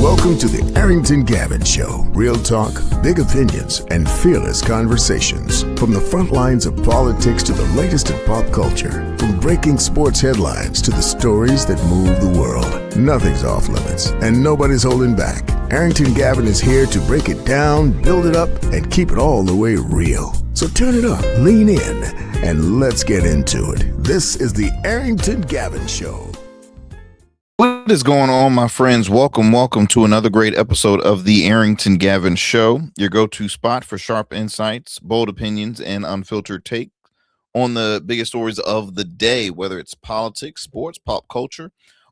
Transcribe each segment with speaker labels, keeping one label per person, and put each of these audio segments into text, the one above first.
Speaker 1: Welcome to the Arrington Gavin Show. Real talk, big opinions, and fearless conversations. From the front lines of politics to the latest in pop culture. From breaking sports headlines to the stories that move the world. Nothing's off limits, and nobody's holding back. Arrington Gavin is here to break it down, build it up, and keep it all the way real. So turn it up, lean in, and let's get into it. This is the Arrington Gavin Show.
Speaker 2: What is going on, my friends? Welcome to another great episode of the Arrington Gavin Show, your go-to spot for sharp insights, bold opinions, and unfiltered take on the biggest stories of the day, whether it's politics, sports, pop culture,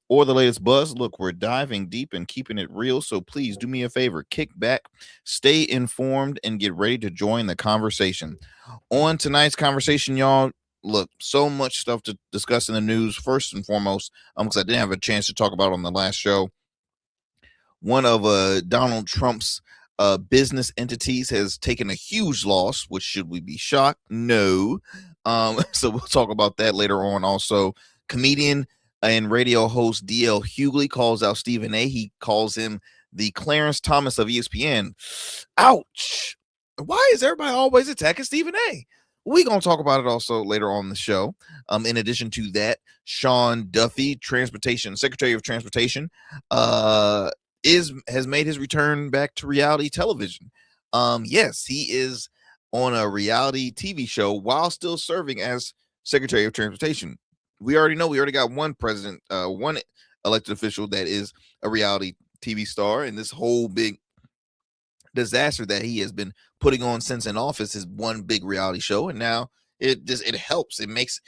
Speaker 2: or the latest buzz. Look, we're diving deep and keeping it real, so please do me a favor, kick back, stay informed, and get ready to join the conversation. On tonight's conversation, y'all, look, so much stuff to discuss in the news. First and foremost, because I didn't have a chance to talk about on the last show, one of Donald Trump's business entities has taken a huge loss. Which, should we be shocked? No. So we'll talk about that later on. Also, comedian and radio host D.L. Hughley calls out Stephen A. He calls him the Clarence Thomas of ESPN. Ouch. Why is everybody always attacking Stephen A.? We're going to talk about it also later on the show. In addition to that, Sean Duffy, Secretary of Transportation, has made his return back to reality television. Yes, he is on a reality TV show while still serving as Secretary of Transportation. We already know, we already got one elected official that is a reality TV star, and this whole big disaster that he has been putting on since in office is one big reality show, and now it helps. It makes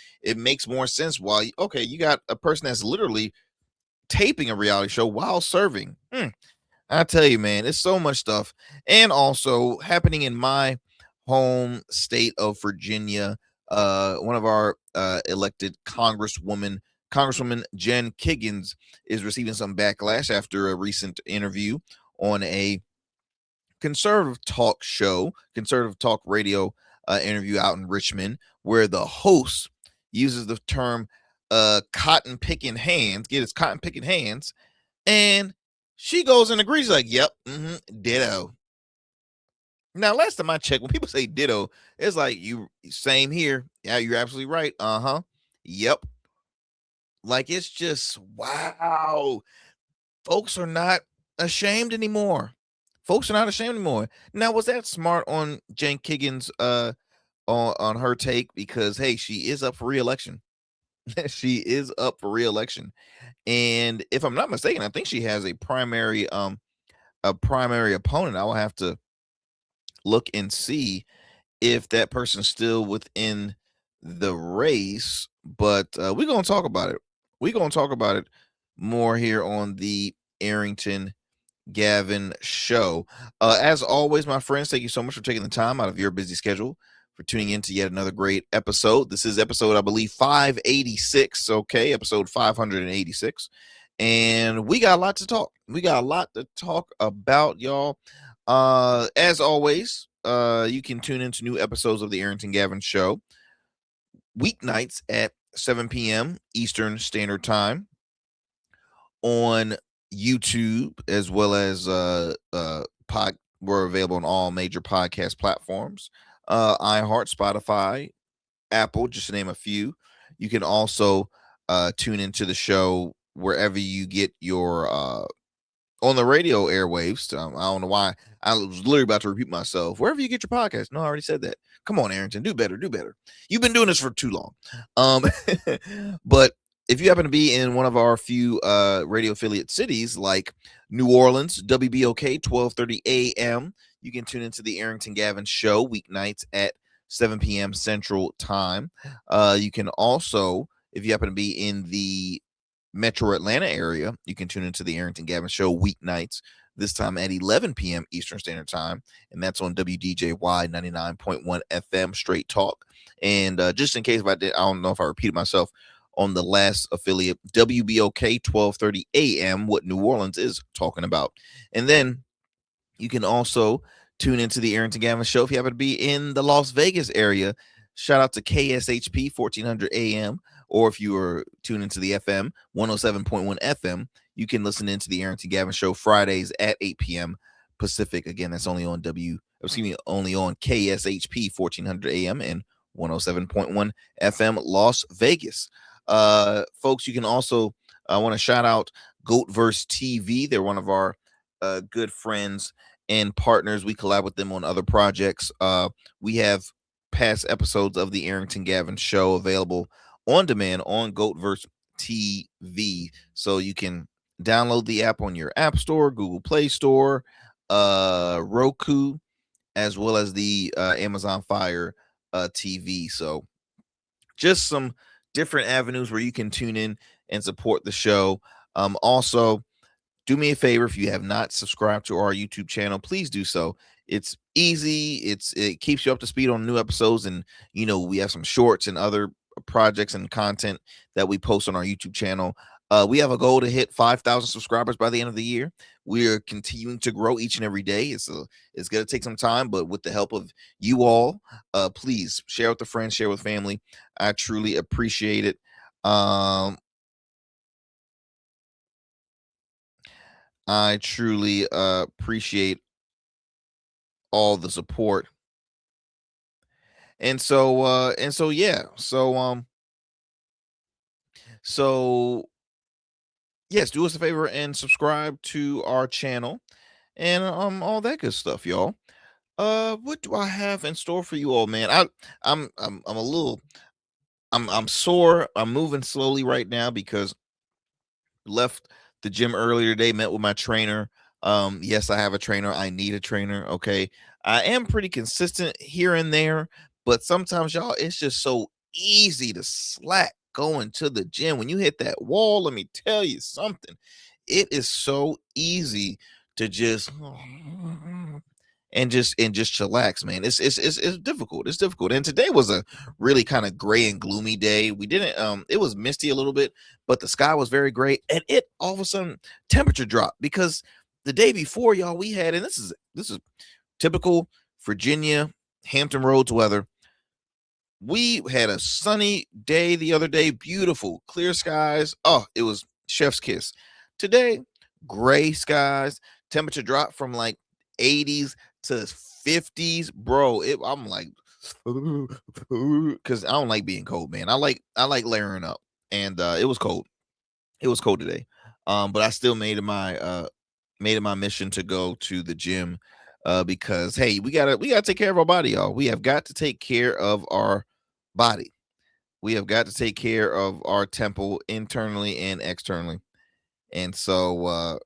Speaker 2: more sense. Why? Okay, you got a person that's literally taping a reality show while serving. I tell you, man, it's so much stuff, and also happening in my home state of Virginia. One of our elected Congresswoman Jen Kiggans is receiving some backlash after a recent interview on a conservative talk radio interview out in Richmond, where the host uses the term cotton picking hands, and she goes and agrees, like, yep, ditto. Now, last time I checked, when people say ditto, it's like, same here. Yeah, you're absolutely right. Yep. Like, it's just, wow. Folks are not ashamed anymore. Now, was that smart on Jen Kiggans on her take? Because, hey, she is up for re-election. And if I'm not mistaken, I think she has a primary opponent. I will have to look and see if that person's still within the race. But we're going to talk about it. We're going to talk about it more here on the Arrington Gavin Show. As always, my friends, thank you so much for taking the time out of your busy schedule for tuning in to yet another great episode. This is episode, I believe, 586. Okay, episode 586, and we got a lot to talk. About, y'all. As always, you can tune into new episodes of the Arrington Gavin Show weeknights at 7 p.m. Eastern Standard Time on YouTube, as well as we're available on all major podcast platforms, iHeart, Spotify, Apple, just to name a few. You can also tune into the show wherever you get your on the radio airwaves. I don't know why I was literally about to repeat myself. Wherever you get your podcast. No, I already said that. Come on, Arrington, do better. You've been doing this for too long. But if you happen to be in one of our few radio affiliate cities like New Orleans, WBOK 1230 a.m., you can tune into the Arrington Gavin Show weeknights at 7 p.m. Central Time. You can also, if you happen to be in the Metro Atlanta area, you can tune into the Arrington Gavin Show weeknights, this time at 11 p.m. Eastern Standard Time, and that's on WDJY 99.1 FM Straight Talk. And just in case if I don't know if I repeated myself, on the last affiliate, WBOK 1230 a.m., what New Orleans is talking about. And then you can also tune into the Arrington Gavin Show if you happen to be in the Las Vegas area. Shout out to KSHP 1400 a.m. Or if you are tuned into the FM 107.1 FM, you can listen into the Arrington Gavin Show Fridays at 8 p.m. Pacific. Again, that's only on only on KSHP 1400 AM and 107.1 FM Las Vegas. Folks, you can also want to shout out Goatverse TV. They're one of our good friends and partners. We collab with them on other projects. We have past episodes of the Arrington Gavin Show available on demand on Goatverse TV, so you can download the app on your App Store, Google Play Store, Roku, as well as the Amazon Fire TV. So just some different avenues where you can tune in and support the show. Also, do me a favor, if you have not subscribed to our YouTube channel, please do so. It's easy. It keeps you up to speed on new episodes, and we have some shorts and other projects and content that we post on our YouTube channel. We have a goal to hit 5,000 subscribers by the end of the year. We are continuing to grow each and every day. It's going to take some time, but with the help of you all, please share with a friend, share with family. I truly appreciate it. I truly appreciate all the support. And so yeah. So yes, do us a favor and subscribe to our channel and all that good stuff, y'all. What do I have in store for you all, man? I'm a little I'm sore. I'm moving slowly right now because left the gym earlier today, met with my trainer. Yes, I have a trainer. I need a trainer. Okay. I am pretty consistent here and there, but sometimes, y'all, it's just so easy to slack going to the gym. When you hit that wall, let me tell you something. It is so easy to just chillax, man. It's difficult. It's difficult. And today was a really kind of gray and gloomy day. We didn't it was misty a little bit, but the sky was very gray, and it all of a sudden temperature dropped because the day before, y'all, we had, and this is typical Virginia Hampton Roads weather. We had a sunny day the other day, beautiful, clear skies. Oh, it was chef's kiss. Today, gray skies, temperature dropped from like 80s to 50s, bro. I'm like, because I don't like being cold, man. I like layering up, and it was cold. It was cold today, but I still made it my mission to go to the gym, because hey, we gotta take care of our body, y'all. We have got to take care of our body. We have got to take care of our temple internally and externally, and so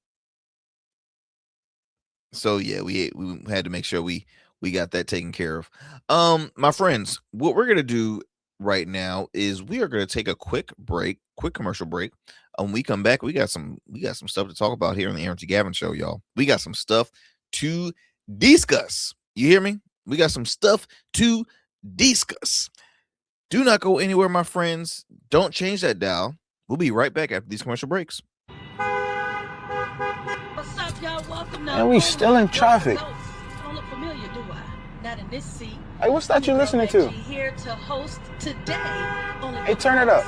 Speaker 2: yeah, we had to make sure we got that taken care of. My friends, what we're gonna do right now is we are gonna take a quick commercial break. When we come back, we got some stuff to talk about here on the Arrington Gavin Show, y'all. We got some stuff to discuss. You hear me? We got some stuff to discuss. Do not go anywhere, my friends. Don't change that dial. We'll be right back after these commercial breaks.
Speaker 3: What's up, y'all? Welcome now.
Speaker 4: And we still in traffic.
Speaker 3: Don't look familiar, do I? Not in this seat.
Speaker 4: Hey, what's that you listening to?
Speaker 3: Here to host today.
Speaker 4: Hey, turn it up.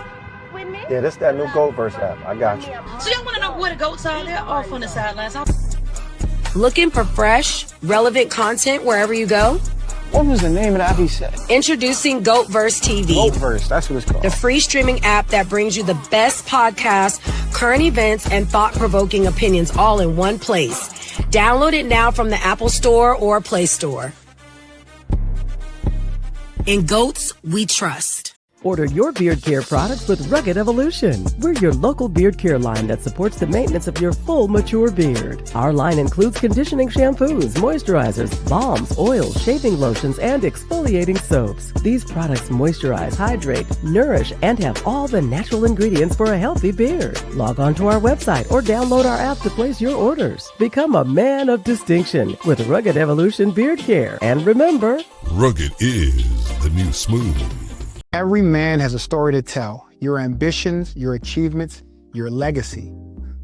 Speaker 3: With me?
Speaker 4: Yeah, this that new Goatverse app. I got you.
Speaker 3: So y'all want to know where the goats are? They're off on the sidelines.
Speaker 5: Looking for fresh, relevant content wherever you go?
Speaker 4: What was the name of the app he said?
Speaker 5: Introducing Goatverse TV.
Speaker 4: Goatverse, that's what it's called.
Speaker 5: The free streaming app that brings you the best podcasts, current events, and thought-provoking opinions all in one place. Download it now from the Apple Store or Play Store. In Goats, we trust.
Speaker 6: Order your beard care products with Rugged Evolution. We're your local beard care line that supports the maintenance of your full, mature beard. Our line includes conditioning shampoos, moisturizers, balms, oils, shaving lotions, and exfoliating soaps. These products moisturize, hydrate, nourish, and have all the natural ingredients for a healthy beard. Log on to our website or download our app to place your orders. Become a man of distinction with Rugged Evolution Beard Care. And remember,
Speaker 7: rugged is the new smooth.
Speaker 8: Every man has a story to tell. Your ambitions, your achievements, your legacy.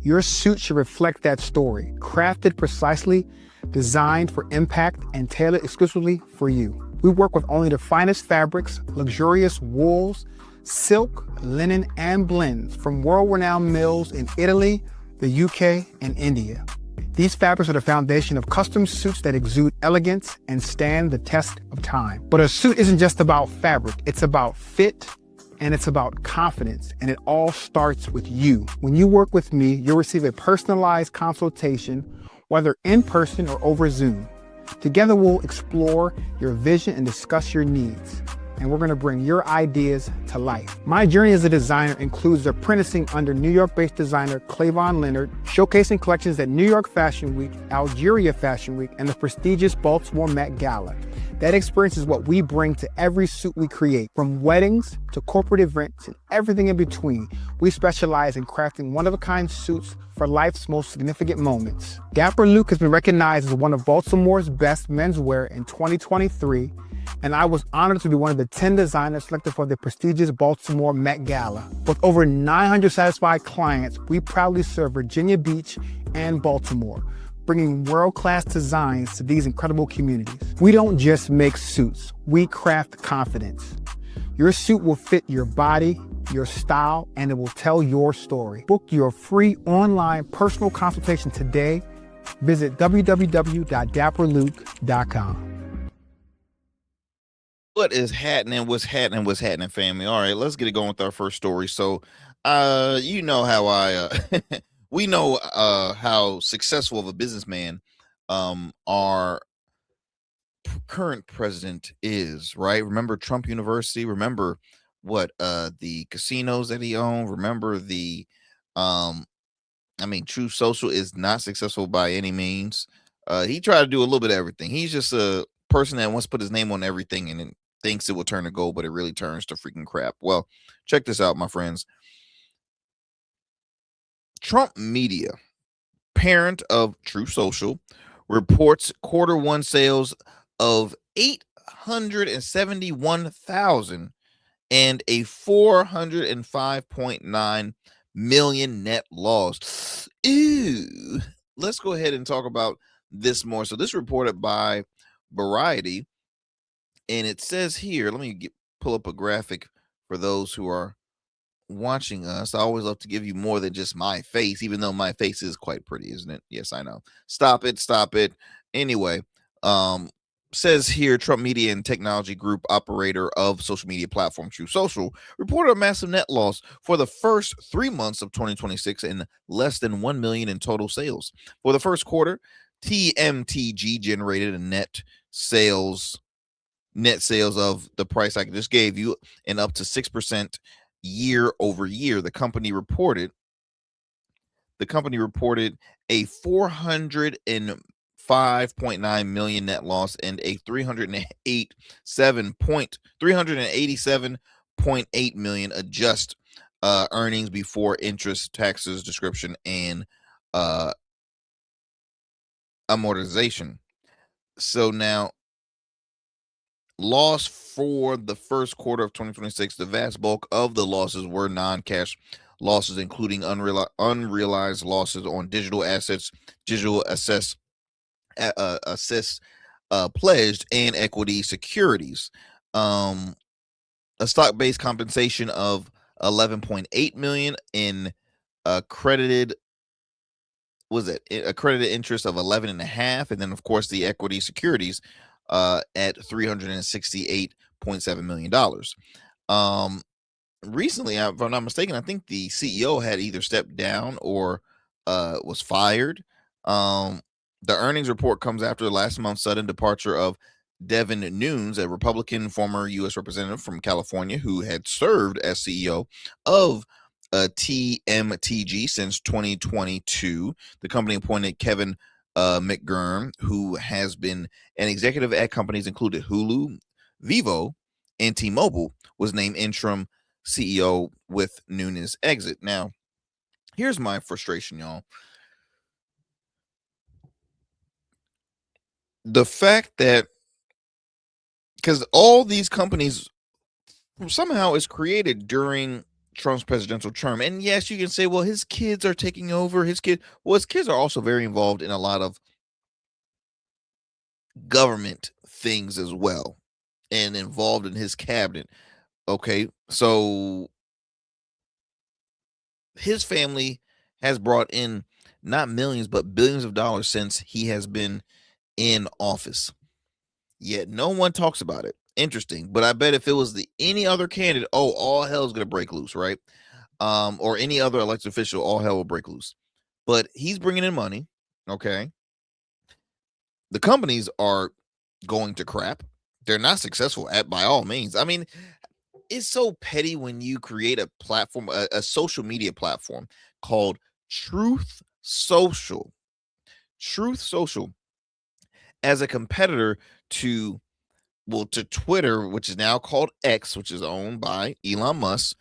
Speaker 8: Your suit should reflect that story, crafted precisely, designed for impact, and tailored exclusively for you. We work with only the finest fabrics, luxurious wools, silk, linen, and blends from world-renowned mills in Italy, the the UK, and India. These fabrics are the foundation of custom suits that exude elegance and stand the test of time. But a suit isn't just about fabric, it's about fit and it's about confidence, and it all starts with you. When you work with me, you'll receive a personalized consultation, whether in person or over Zoom. Together we'll explore your vision and discuss your needs. And we're gonna bring your ideas to life. My journey as a designer includes apprenticing under New York-based designer Clavon Leonard, showcasing collections at New York Fashion Week, Algeria Fashion Week, and the prestigious Baltimore Met Gala. That experience is what we bring to every suit we create, from weddings to corporate events and everything in between. We specialize in crafting one-of-a-kind suits for life's most significant moments. Dapper Luke has been recognized as one of Baltimore's best menswear in 2023, and I was honored to be one of the 10 designers selected for the prestigious Baltimore Met Gala. With over 900 satisfied clients, we proudly serve Virginia Beach and Baltimore, bringing world-class designs to these incredible communities. We don't just make suits, we craft confidence. Your suit will fit your body, your style, and it will tell your story. Book your free online personal consultation today. Visit www.dapperluke.com.
Speaker 2: What is happening? What's happening, family? All right, let's get it going with our first story. So, you know how we know how successful of a businessman our current president is, right? Remember Trump University? Remember what the casinos that he owned? Remember the True Social is not successful by any means. He tried to do a little bit of everything. He's just a person that wants to put his name on everything and then thinks it will turn to gold, but it really turns to freaking crap. Well, check this out, my friends. Trump Media, parent of True Social, reports quarter one sales of 871,000 and a 405.9 million net loss. Ew. Let's go ahead and talk about this more. So this reported by Variety, and it says here, let me pull up a graphic for those who are watching us. I always love to give you more than just my face, even though my face is quite pretty, isn't it? Yes, I know. Stop it. Anyway, says here, Trump Media and Technology Group, operator of social media platform True Social, reported a massive net loss for the first 3 months of 2026 and less than 1 million in total sales. For the first quarter, TMTG generated a net sales of the price I just gave you and up to 6% year over year. The company reported a 405.9 million net loss and a 387.8 million adjust earnings before interest, taxes, description, and amortization. So now, loss for the first quarter of 2026, the vast bulk of the losses were non-cash losses, including unrealized losses on digital assets, pledged, and equity securities. A stock-based compensation of 11.8 million in accredited interest of 11.5, and then of course the equity securities at $368.7 million. Recently, if I'm not mistaken, I think the CEO had either stepped down or was fired. The earnings report comes after last month's sudden departure of Devin Nunes, a Republican former U.S. representative from California who had served as CEO of TMTG since 2022. The company appointed Kevin McGurn, who has been an executive at companies including Hulu, Vivo, and T-Mobile, was named interim CEO with Nunes' exit. Now, here's my frustration, y'all. The fact that, because all these companies somehow is created during Trump's presidential term. And yes, you can say, well, his kids are taking over. His kids are also very involved in a lot of government things as well and involved in his cabinet. Okay, so his family has brought in not millions, but billions of dollars since he has been in office. Yet no one talks about it. Interesting. But I bet if it was any other candidate, all hell is going to break loose, right? Or any other elected official, all hell will break loose. But he's bringing in money. Okay. The companies are going to crap. They're not successful by all means. I mean, it's so petty when you create a platform, a social media platform called Truth Social. Truth Social as a competitor to Twitter, which is now called X, which is owned by Elon Musk,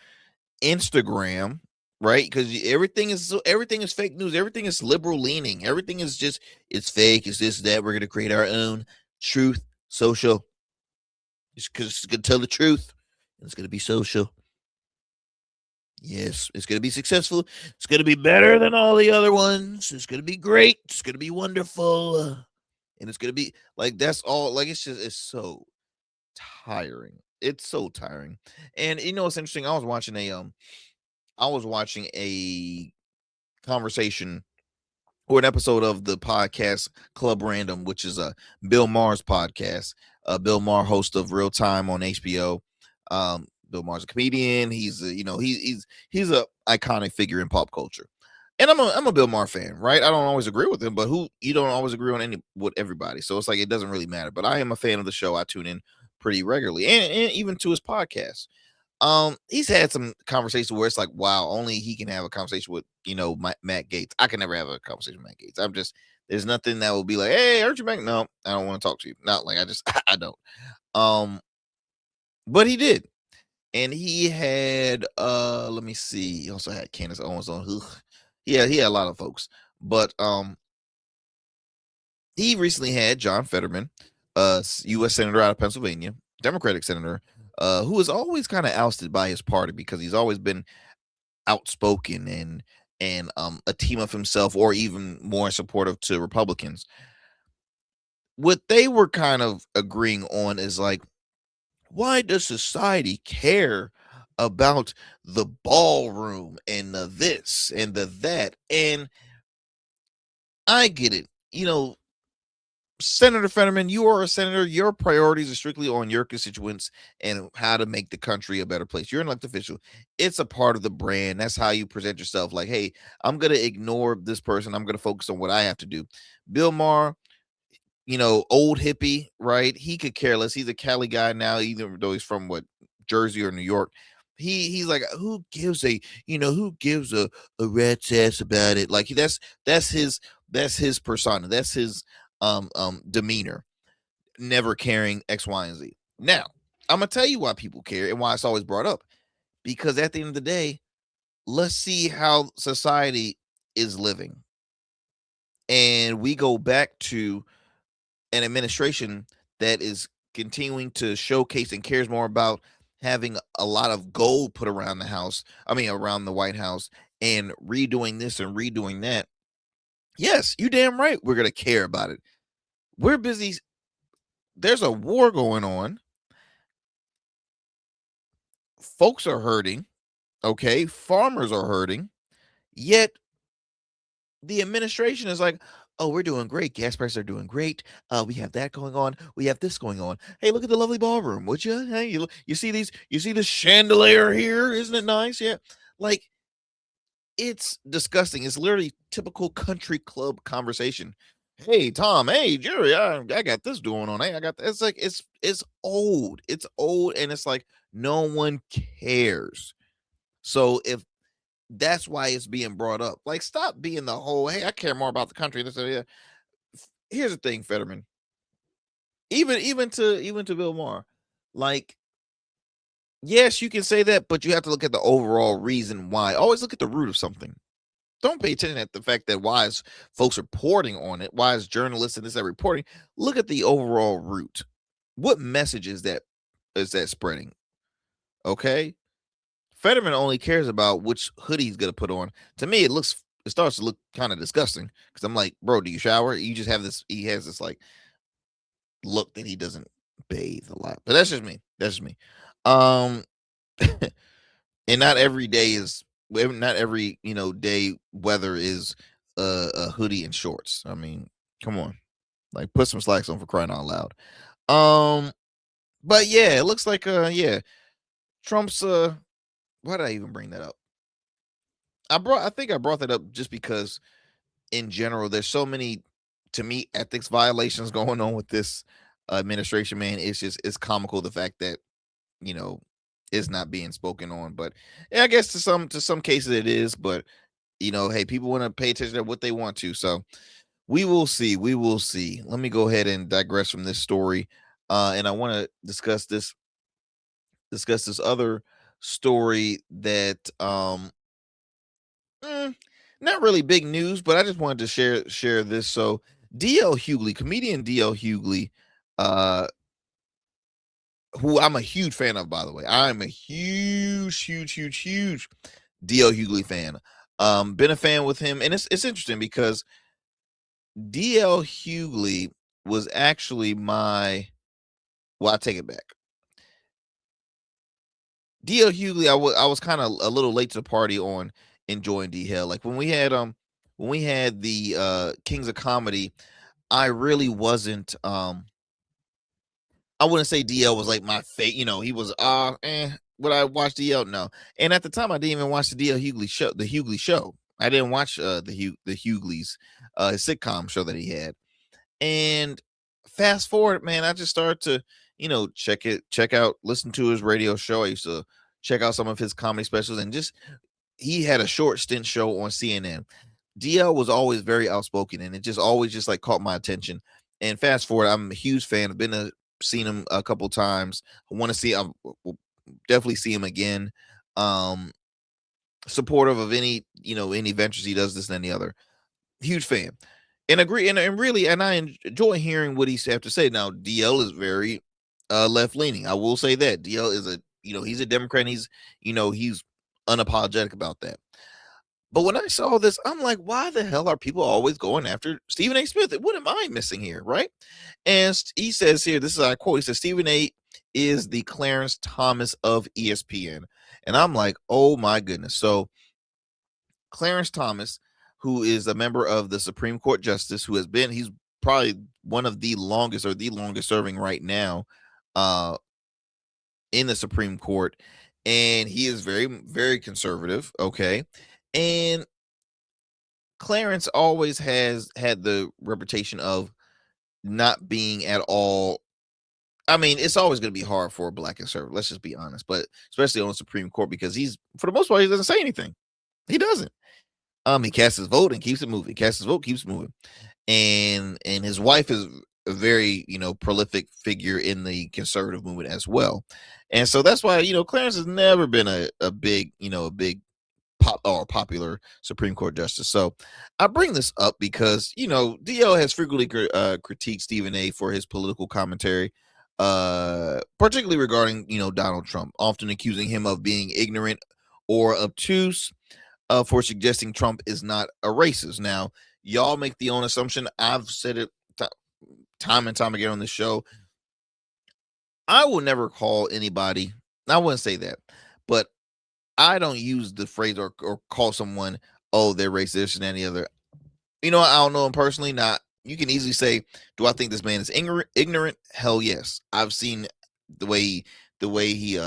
Speaker 2: Instagram, right? Because everything is fake news. Everything is liberal leaning. Everything is just, it's fake. It's this, that. We're going to create our own Truth Social. It's because it's going to tell the truth. It's going to be social. Yes, it's going to be successful. It's going to be better than all the other ones. It's going to be great. It's going to be wonderful. And it's going to be like, that's all. Like, it's so tiring. It's so tiring. And you know, it's interesting. I was watching a conversation or an episode of the podcast Club Random, which is a Bill Maher's podcast. Bill Maher, host of Real Time on HBO. Bill Maher's a comedian. He's he's a iconic figure in pop culture. And I'm a Bill Maher fan, right? I don't always agree with him, but you don't always agree on with everybody. So it's like it doesn't really matter. But I am a fan of the show. I tune in pretty regularly, and even to his podcast. He's had some conversations where it's like, wow, only he can have a conversation with Matt Gaetz. I can never have a conversation with Matt Gaetz. There's nothing that will be like, hey, aren't you Matt? No, I don't want to talk to you. Not like I don't. But he did. And he had let me see. He also had Candace Owens on. Yeah, he had a lot of folks. But he recently had John Fetterman, U.S. Senator out of Pennsylvania, Democratic senator, who is always kind of ousted by his party because he's always been outspoken and a team of himself, or even more supportive to Republicans. What they were kind of agreeing on is like, why does society care about the ballroom and the this and the that? And I get it. Senator Fetterman, you are a senator. Your priorities are strictly on your constituents and how to make the country a better place. You're an elected official. It's a part of the brand. That's how you present yourself. Like, hey, I'm going to ignore this person. I'm going to focus on what I have to do. Bill Maher, old hippie, right? He could care less. He's a Cali guy now, even though he's from Jersey or New York. He's like, who gives a rat's ass about it? Like that's his persona. That's his demeanor. Never caring X, Y, and Z. Now, I'm gonna tell you why people care and why it's always brought up. Because at the end of the day, let's see how society is living. And we go back to an administration that is continuing to showcase and cares more about having a lot of gold put around around the White House, and redoing this and redoing that. Yes, you damn right we're going to care about it. We're busy. There's a war going on. Folks are hurting. Okay. Farmers are hurting. Yet the administration is like, oh, we're doing great. Gas prices are doing great. We have that going on. We have this going on. Hey, look at the lovely ballroom, would you? Hey, you see these? You see the chandelier here? Isn't it nice? Yeah. Like, it's disgusting. It's literally typical country club conversation. Hey, Tom. Hey, Jerry. I got this going on. Hey, I got. It's like it's old. It's old, and it's like no one cares. So if that's why it's being brought up. Like, stop being the whole, hey, I care more about the country. This, yeah. Here's the thing, Fetterman. Even to Bill Maher, like, yes, you can say that, but you have to look at the overall reason why. Always look at the root of something. Don't pay attention at the fact that why is folks reporting on it, why is journalists and this that reporting. Look at the overall root. What message is that spreading? Okay. Fetterman only cares about which hoodie he's gonna put on. To me, it starts to look kind of disgusting because I'm like, bro, do you shower? You just have this. He has this like look that he doesn't bathe a lot. But that's just me. And not every day day weather is a hoodie and shorts. I mean, come on, like put some slacks on for crying out loud. But yeah, it looks like Trump's why did I even bring that up? I think I brought that up just because in general there's so many, to me, ethics violations going on with this administration, man. It's comical the fact that, you know, it's not being spoken on. But yeah, I guess to some cases it is, but you know, hey, people want to pay attention to what they want to. So we will see. We will see. Let me go ahead and digress from this story. And I want to discuss this other story that not really big news, but I just wanted to share this. So DL Hughley, comedian DL Hughley, who I'm a huge fan of, by the way. I'm a huge DL Hughley fan. Been a fan with him, and it's interesting because DL Hughley was actually my, well, I take it back. DL Hughley, I was kind of a little late to the party on enjoying DL. Like when we had the Kings of Comedy, I really wasn't I wouldn't say DL was like my fate, you know, he was would I watch DL? No. And at the time I didn't even watch the DL Hughley show, the Hughley show. I didn't watch the Hughleys sitcom show that he had. And fast forward, man, I just started to, you know, check out, listen to his radio show. I used to check out some of his comedy specials, and just he had a short stint show on CNN. DL was always very outspoken, and it just always just like caught my attention. And fast forward, I'm a huge fan. I've seen him a couple times. I want to see, I will definitely see him again. Supportive of any ventures he does, this and any other. Huge fan. And agree, and really, and I enjoy hearing what he's have to say. Now, DL is very left leaning. I will say that DL is he's a Democrat. He's unapologetic about that. But when I saw this, I'm like, why the hell are people always going after Stephen A. Smith? What am I missing here, right? And he says here, this is I quote. He says Stephen A. is the Clarence Thomas of ESPN, and I'm like, oh my goodness. So Clarence Thomas, who is a member of the Supreme Court Justice, he's probably one of the longest serving right now in the Supreme Court. And he is very, very conservative. Okay. And Clarence always has had the reputation of not being at all. I mean, it's always going to be hard for a black conservative. Let's just be honest. But especially on the Supreme Court, because for the most part, he doesn't say anything. He doesn't. He casts his vote and keeps it moving. Casts his vote, keeps moving. And his wife is a very, prolific figure in the conservative movement as well. And so that's why, Clarence has never been a big popular Supreme Court justice. So I bring this up because, DL has frequently critiqued Stephen A. for his political commentary, particularly regarding, Donald Trump, often accusing him of being ignorant or obtuse for suggesting Trump is not a racist. Now, y'all make the own assumption. I've said it time and time again on the show. I will never call anybody, I wouldn't say that, but I don't use the phrase or call someone, oh, they're racist and any other. I don't know him personally. Not, you can easily say, do I think this man is ignorant? Hell yes. I've seen the way he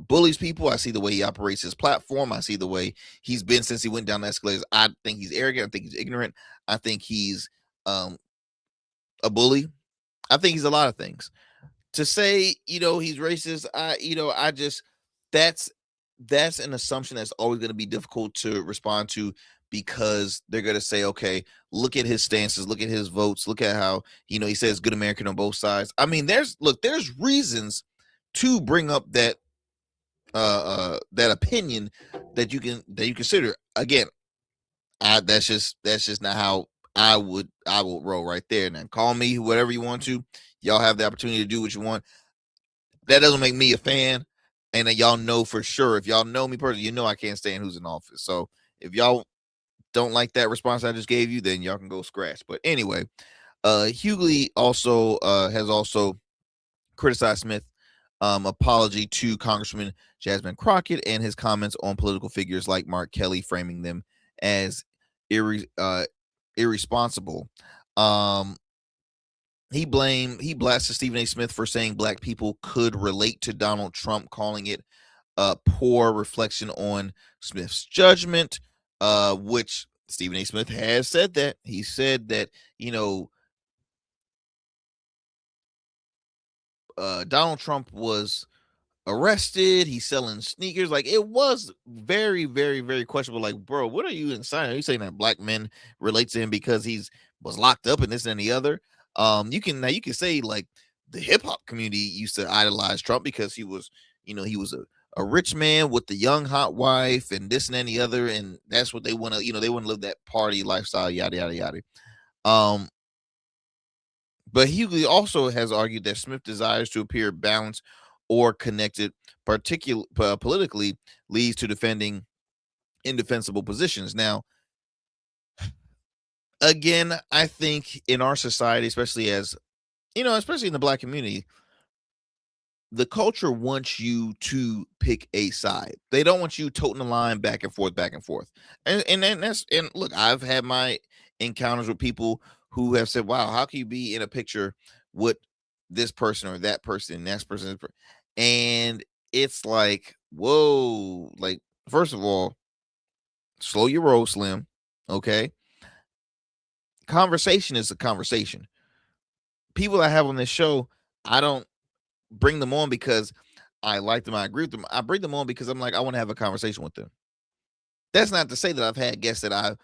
Speaker 2: bullies people. I see the way he operates his platform. I see the way he's been since he went down the escalators. I think he's arrogant. I think he's ignorant. I think he's a bully. I think he's a lot of things. To say, he's racist, that's an assumption that's always going to be difficult to respond to, because they're going to say, okay, look at his stances, look at his votes, look at how, he says good American on both sides. I mean, there's reasons to bring up that opinion that you consider. Again, that's just not how I would roll right there. Now, call me whatever you want to. Y'all have the opportunity to do what you want. That doesn't make me a fan. And y'all know for sure, if y'all know me personally, I can't stand who's in office. So if y'all don't like that response I just gave you, then y'all can go scratch. But anyway, Hughley also has also criticized Smith apology to Congresswoman Jasmine Crockett and his comments on political figures like Mark Kelly, framing them as irresponsible. He blasted Stephen A. Smith for saying black people could relate to Donald Trump, calling it a poor reflection on Smith's judgment, which Stephen A. Smith has said that. He said that, Donald Trump was arrested. He's selling sneakers. Like, it was very, very, very questionable. Like, bro, what are you inside? Are you saying that black men relate to him because was locked up and this and the other? You can say like the hip hop community used to idolize Trump because he was a rich man with the young hot wife and this and the other, and that's what they want to, they want to live that party lifestyle, yada yada yada. But he also has argued that Smith desires to appear balanced or connected, particularly politically, leads to defending indefensible positions. Now, again, I think in our society, especially especially in the black community, the culture wants you to pick a side. They don't want you toting the line back and forth, back and forth. And look, I've had my encounters with people who have said, wow, how can you be in a picture with this person or that person and that person? And it's like, whoa, like, first of all, slow your roll, Slim. Okay. Conversation is a conversation. People I have on this show, I don't bring them on because I like them, I agree with them. I bring them on because I'm like, I want to have a conversation with them. That's not to say that I've had guests that I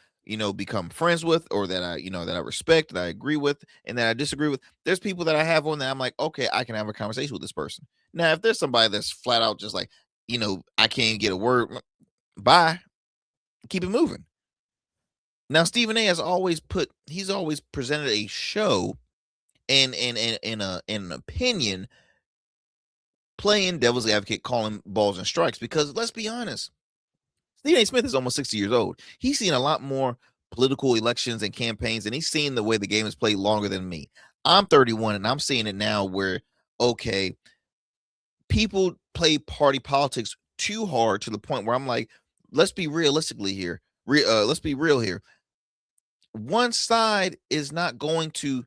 Speaker 2: become friends with, or that I respect, that I agree with, and that I disagree with. There's people that I have on that I'm like, okay, I can have a conversation with this person. Now, if there's somebody that's flat out just like, I can't get a word, bye, keep it moving. Now, Stephen A. has always presented a show and an opinion, playing devil's advocate, calling balls and strikes, because let's be honest, Stephen A. Smith is almost 60 years old. He's seen a lot more political elections and campaigns, and he's seen the way the game is played longer than me. I'm 31, and I'm seeing it now where, okay, people play party politics too hard to the point where I'm like, let's be realistically here. Let's be real here. One side is not going to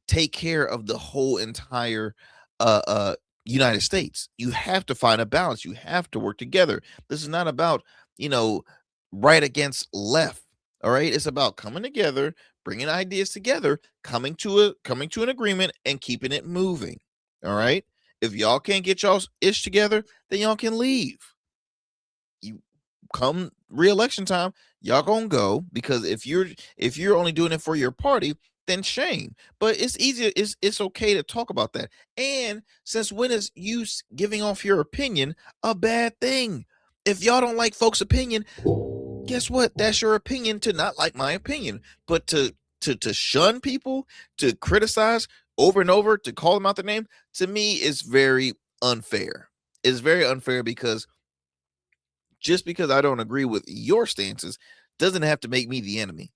Speaker 2: take care of the whole entire United States. You have to find a balance. You have to work together. This is not about right against left. All right, it's about coming together, bringing ideas together, coming to an agreement, and keeping it moving. All right, if y'all can't get y'all's ish together, then y'all can leave. You come re-election time, y'all gonna go, because if you're only doing it for your party, then shame. But it's easier. It's okay to talk about that. And since when is you giving off your opinion a bad thing? If y'all don't like folks' opinion, guess what? That's your opinion to not like my opinion. But to shun people, to criticize over and over, to call them out the name, to me is very unfair. It's very unfair, because just because I don't agree with your stances doesn't have to make me the enemy.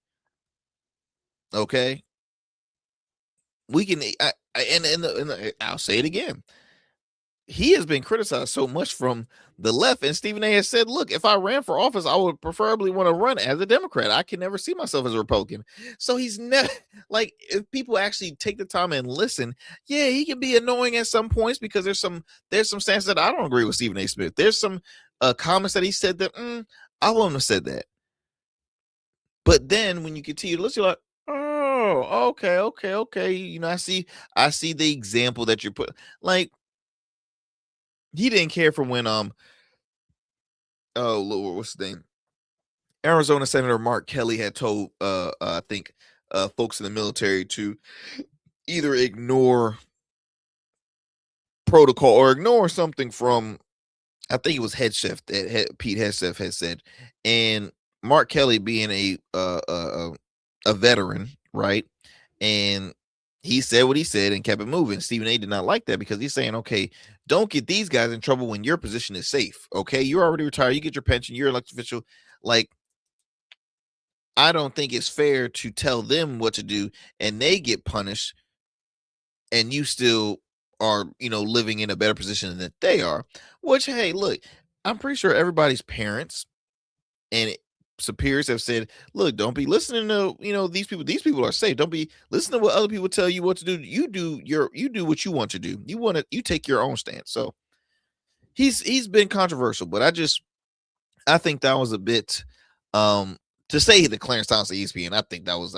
Speaker 2: Okay? We can, I'll say it again. He has been criticized so much from the left, and Stephen A. has said, look, if I ran for office, I would preferably want to run as a Democrat. I can never see myself as a Republican. So he's never, like, if people actually take the time and listen, yeah, he can be annoying at some points, because there's some stances that I don't agree with Stephen A. Smith. There's some comments that he said that I wouldn't have said that. But then when you continue to listen, you're like, oh, okay. I see the example that you're putting. Like, he didn't care for when oh Lord, what's the name? Arizona Senator Mark Kelly had told I think folks in the military to either ignore protocol or ignore something from, I think it was Pete Hegseth had said. And Mark Kelly, being a veteran, right? And he said what he said and kept it moving. Stephen A. did not like that, because he's saying, okay, don't get these guys in trouble when your position is safe. Okay, you're already retired, you get your pension, you're an elected official. Like, I don't think it's fair to tell them what to do and they get punished, and you still are, living in a better position than they are. Which, hey, look, I'm pretty sure everybody's parents and superiors have said, look, don't be listening to, these people are safe. Don't be listening to what other people tell you what to do. You do what you want to do. You take your own stance. So he's been controversial, but I think that was a bit, to say that Clarence Thompson ESPN, I think that was,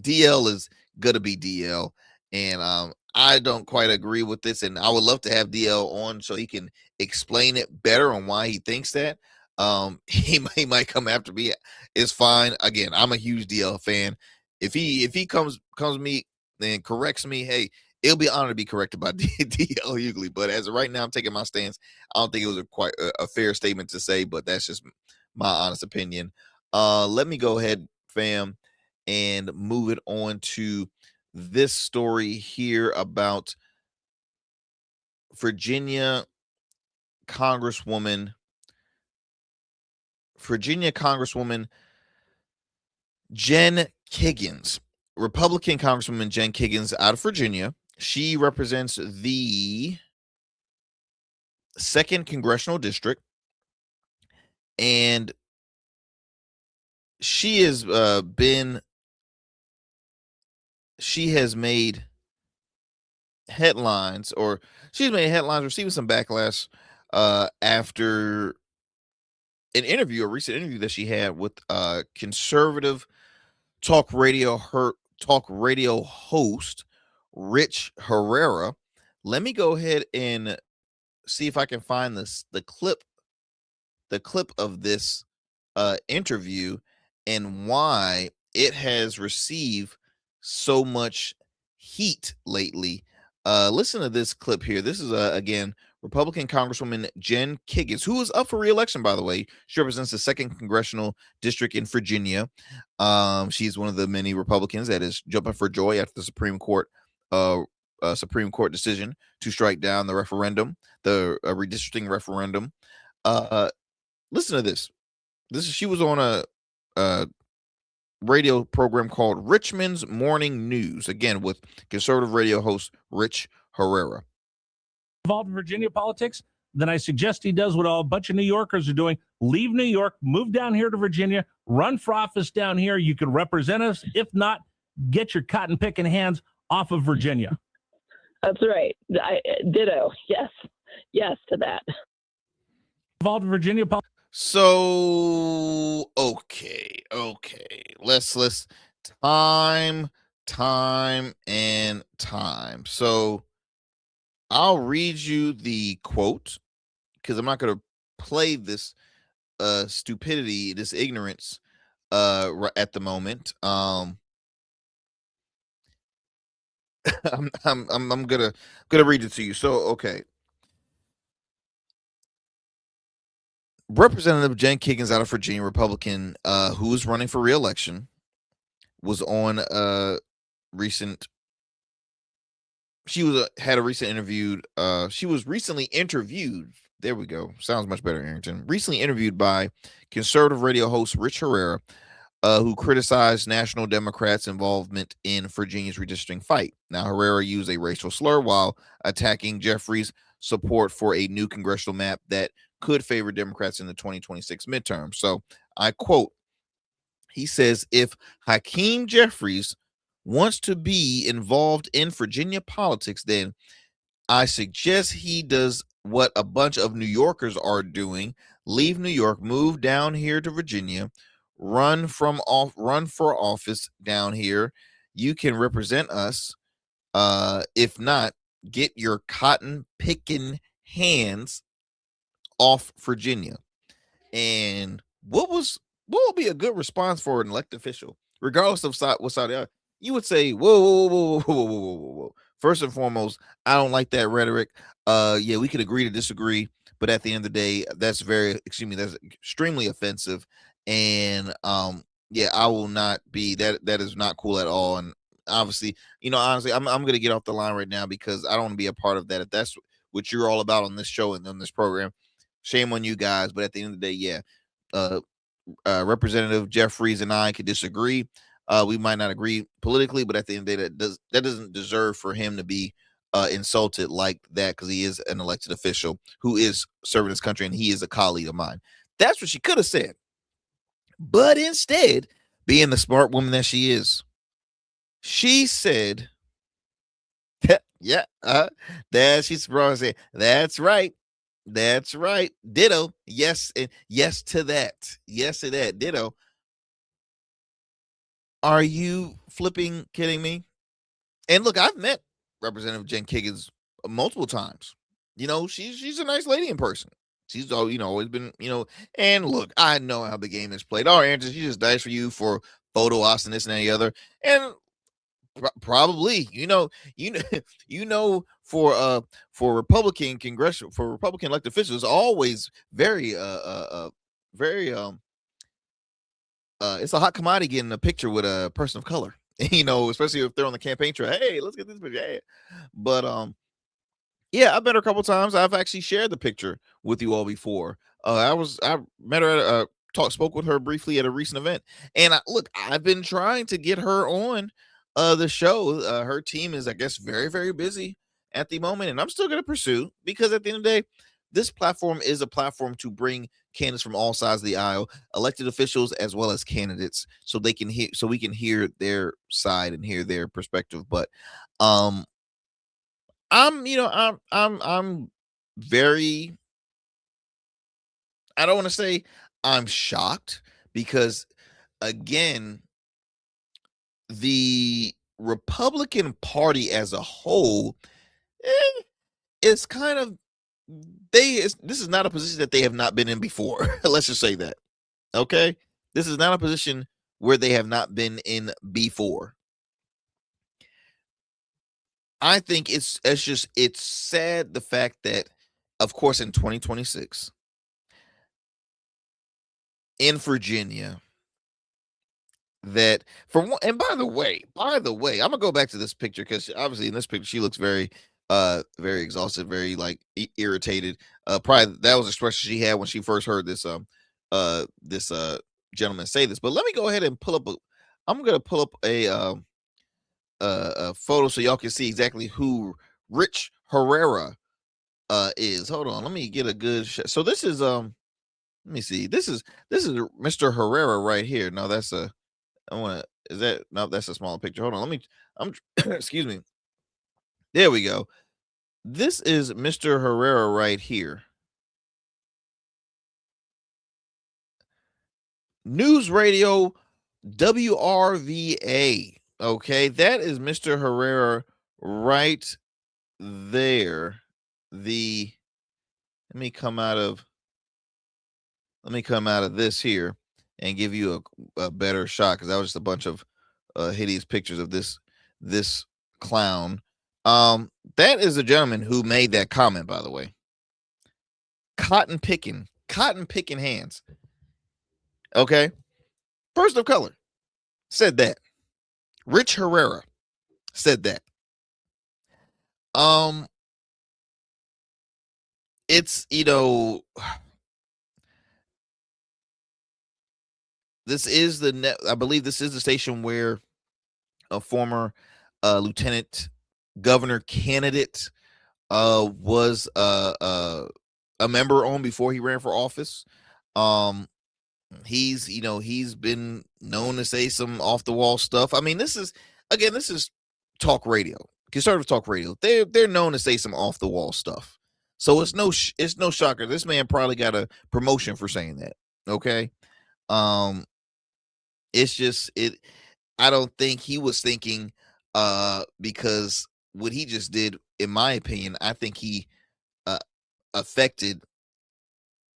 Speaker 2: DL is gonna be DL, and I don't quite agree with this, and I would love to have DL on so he can explain it better on why he thinks that. He might come after me. It's fine. Again, I'm a huge DL fan. If he comes to me and corrects me, hey, it'll be an honor to be corrected by DL Hughley. But as of right now, I'm taking my stance. I don't think it was quite a fair statement to say, but that's just my honest opinion. Let me go ahead, fam, and move it on to this story here about Virginia Congresswoman Jen Kiggans, Republican Congresswoman Jen Kiggans out of Virginia. She represents the 2nd Congressional District, and she has made headlines, receiving some backlash after a recent interview that she had with conservative talk radio host Rich Herrera. Let me go ahead and see if I can find the clip of this interview and why it has received so much heat lately. Listen to this clip here. This is again Republican Congresswoman Jen Kiggans, who is up for re-election, by the way. She represents the 2nd Congressional District in Virginia. She's one of the many Republicans that is jumping for joy after the Supreme Court decision to strike down the referendum, the redistricting referendum. Listen to this. She was on a radio program called Richmond's Morning News, again with conservative radio host Rich Herrera.
Speaker 9: Involved in Virginia politics, then I suggest he does what a bunch of New Yorkers are doing. Leave New York, move down here to Virginia, run for office down here. You could represent us. If not, get your cotton picking hands off of Virginia.
Speaker 10: That's right. Ditto. Yes to that.
Speaker 9: Involved in Virginia politics.
Speaker 2: So okay. Let's time. So I'll read you the quote because I'm not going to play this stupidity, this ignorance at the moment. I'm gonna read it to you. So okay. Representative Jen Kiggans out of Virginia, Republican, who is running for re-election, was on a recent. She was had a recent interview. She was recently interviewed. There we go. Sounds much better, Arrington. Recently interviewed by conservative radio host Rich Herrera, who criticized National Democrats' involvement in Virginia's redistricting fight. Now, Herrera used a racial slur while attacking Jeffries' support for a new congressional map that could favor Democrats in the 2026 midterm. So I quote, he says, if Hakeem Jeffries wants to be involved in Virginia politics, then I suggest he does what a bunch of New Yorkers are doing. Leave New York, move down here to Virginia, run for office down here. You can represent us. If not, get your cotton picking hands off Virginia. And what would be a good response for an elected official, regardless of what side you would say? Whoa. First and foremost, I don't like that rhetoric. Yeah, we could agree to disagree, but at the end of the day, that's that's extremely offensive. And yeah, I will not be that. That is not cool at all. And obviously, honestly, I'm gonna get off the line right now because I don't want to be a part of that. If that's what you're all about on this show and on this program, shame on you guys. But at the end of the day, yeah, Representative Jeffries and I could disagree. We might not agree politically, but at the end of the day, that doesn't deserve for him to be insulted like that, because he is an elected official who is serving his country and he is a colleague of mine. That's what she could have said. But instead, being the smart woman that she is, she said, yeah, she's wrong. Say, that's right. That's right. Ditto. Yes. And yes to that. Yes to that. Ditto. Are you flipping kidding me? And look, I've met Representative Jen Kiggans multiple times. You know, she's a nice lady in person. She's always been, and look, I know how the game is played. Oh, Arrington, she's just nice for you for photo ops and this and any other. And probably, for Republican elected officials, always very it's a hot commodity getting a picture with a person of color, especially if they're on the campaign trail. Hey, let's get this picture. Hey. But yeah, I've met her a couple times. I've actually shared the picture with you all before. I met her at spoke with her briefly at a recent event. And I've been trying to get her on the show. Her team is, I guess, very, very busy at the moment, and I'm still going to pursue, because at the end of the day, this platform is a platform to bring candidates from all sides of the aisle, elected officials as well as candidates, so we can hear their side and hear their perspective. But I'm very, I don't want to say I'm shocked, because again, the Republican Party as a whole is kind of, this is not a position that they have not been in before. Let's just say that. Okay? This is not a position where they have not been in before. I think it's sad, the fact that, of course, in 2026 in Virginia, that and by the way, I'm gonna go back to this picture, because obviously in this picture she looks very exhausted, very irritated. Probably that was the expression she had when she first heard this gentleman say this. But let me go ahead and I'm gonna pull up a photo so y'all can see exactly who Rich Herrera is. Hold on, let me get a good shot. So this is let me see. This is Mr. Herrera right here. No, that's that's a smaller picture. Hold on, excuse me. There we go. This is Mr. Herrera right here. News Radio WRVA. Okay, that is Mr. Herrera right there. Let me come out of this here and give you a better shot, because that was just a bunch of hideous pictures of this clown. That is a gentleman who made that comment, by the way. Cotton picking hands. Okay, person of color said that. Rich Herrera said that. It's, this is I believe this is the station where a former lieutenant governor candidate was a member on before he ran for office. He's been known to say some off the wall stuff. I mean, this is talk radio, conservative talk radio. They're known to say some off the wall stuff. So it's no shocker. This man probably got a promotion for saying that. Okay. It's just I don't think he was thinking because what he just did, in my opinion, I think he affected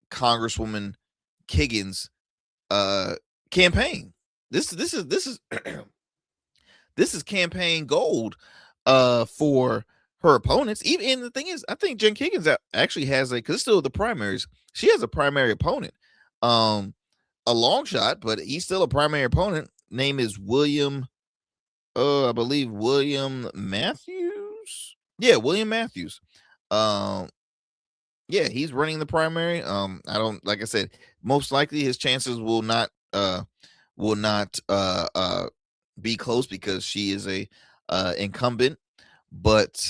Speaker 2: Congresswoman Kiggans' campaign. This is this is campaign gold for her opponents. Even, and the thing is, I think Jen Kiggans actually has because it's still the primaries. She has a primary opponent, a long shot, but he's still a primary opponent. Name is William. I believe William Matthews. Yeah, William Matthews. Yeah, he's running the primary. Like I said, most likely his chances will not be close because she is a incumbent. But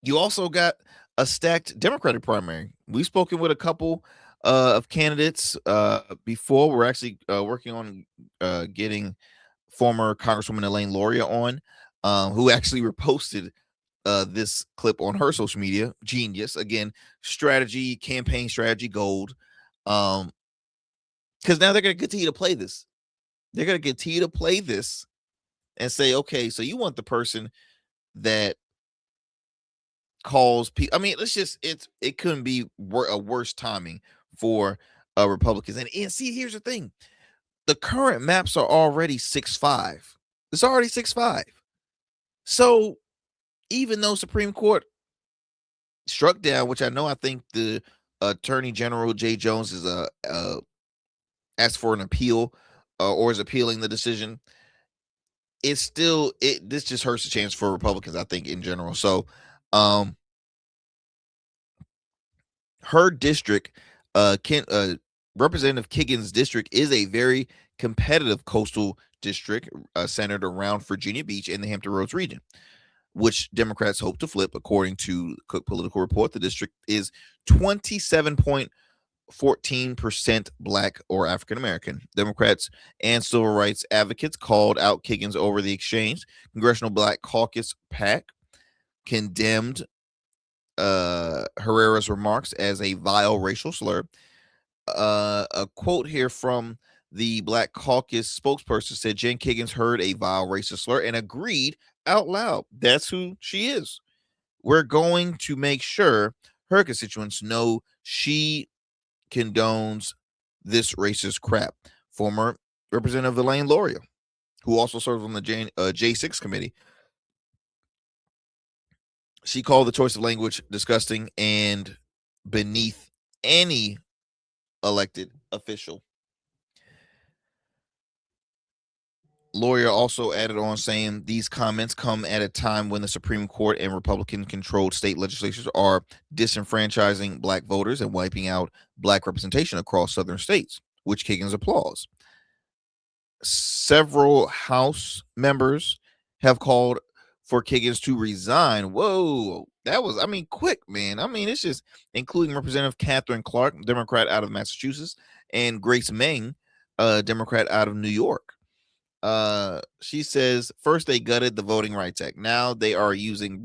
Speaker 2: you also got a stacked Democratic primary. We've spoken with a couple of candidates. Before we're actually working on getting former Congresswoman Elaine Loria on, who actually reposted this clip on her social media. Genius. Again, strategy, campaign strategy gold. Because now they're going to continue to play this. They're going to continue to play this and say, okay, so you want the person that calls people. I mean, it couldn't be a worse timing for Republicans. And see, here's the thing: the current maps are already 6-5. It's already 6-5. So even though Supreme Court struck down, which I think the Attorney General Jay Jones is asked for an appeal or is appealing the decision, it's still this just hurts the chance for Republicans, I think, in general. So her district, Representative Kiggans' district, is a very competitive coastal district centered around Virginia Beach and the Hampton Roads region, which Democrats hope to flip. According to Cook Political Report, the district is 27.14% Black or African American. Democrats and civil rights advocates called out Kiggans over the exchange. Congressional Black Caucus PAC condemned Herrera's remarks as a vile racial slur. A quote here from the Black Caucus spokesperson said Jen Kiggans heard a vile racist slur and agreed out loud. That's who she is. We're going to make sure her constituents know she condones this racist crap. Former Representative Elaine Loria, who also serves on the J6 committee, she called the choice of language disgusting and beneath any elected official. Loria also added on saying these comments come at a time when the Supreme Court and Republican-controlled state legislatures are disenfranchising Black voters and wiping out Black representation across southern states, which Kiggans applauds. Several House members have called for Kiggans to resign. Whoa, that was, quick, man. It's just including Representative Catherine Clark, Democrat out of Massachusetts, and Grace Meng, Democrat out of New York. She says first they gutted the Voting Rights Act. Now they are using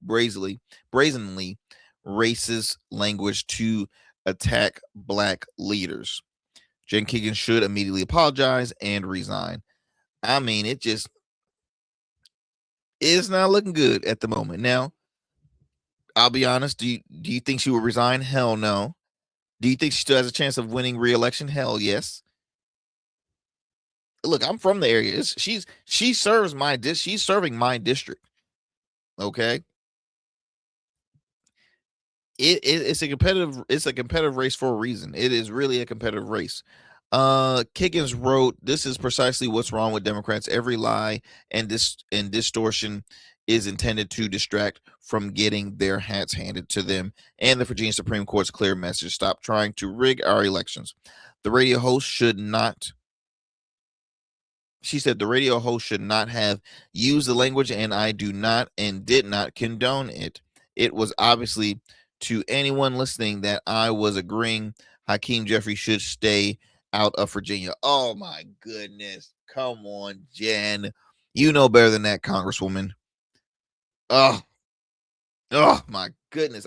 Speaker 2: brazenly racist language to attack Black leaders. Jen Kiggans should immediately apologize and resign. It's not looking good at the moment. Now, I'll be honest. Do you think she will resign? Hell no. Do you think she still has a chance of winning re-election? Hell yes. Look, I'm from the area. She's serving my district. Okay. It's a competitive race for a reason. It is really a competitive race. Kiggans wrote, "This is precisely what's wrong with Democrats. Every lie and distortion is intended to distract from getting their hats handed to them and the Virginia Supreme Court's clear message: stop trying to rig our elections. The radio host should not." She said the radio host should not have used the language, and I do not and did not condone it. It was obviously to anyone listening that I was agreeing Hakeem Jeffries should stay out of Virginia. Oh my goodness. Come on, Jen. You know better than that, Congresswoman. Oh my goodness.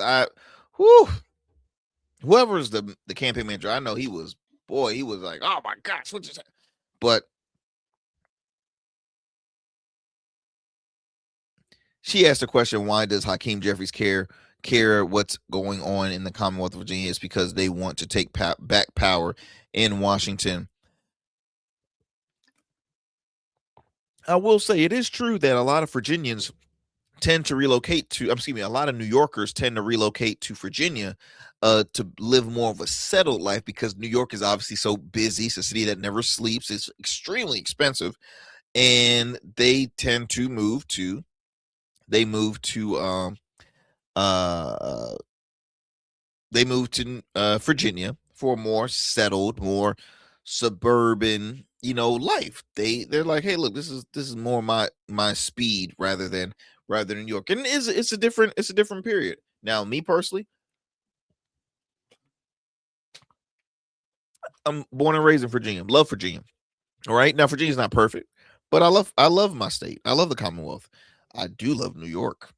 Speaker 2: Whoever's the campaign manager, I know he was like, oh my gosh, what just happened? But she asked the question, why does Hakeem Jeffries care what's going on in the Commonwealth of Virginia? It's because they want to take back power in Washington. I will say it is true that a lot of Virginians tend to relocate to, a lot of New Yorkers tend to relocate to Virginia to live more of a settled life, because New York is obviously so busy. It's a city that never sleeps. It's extremely expensive. And they tend to move to Virginia for a more settled, more suburban, life. They're like, hey, look, this is more my speed rather than New York. And it's a different period. Now, me personally, I'm born and raised in Virginia. Love Virginia. All right. Now Virginia's not perfect, but I love my state. I love the Commonwealth. I do love New York.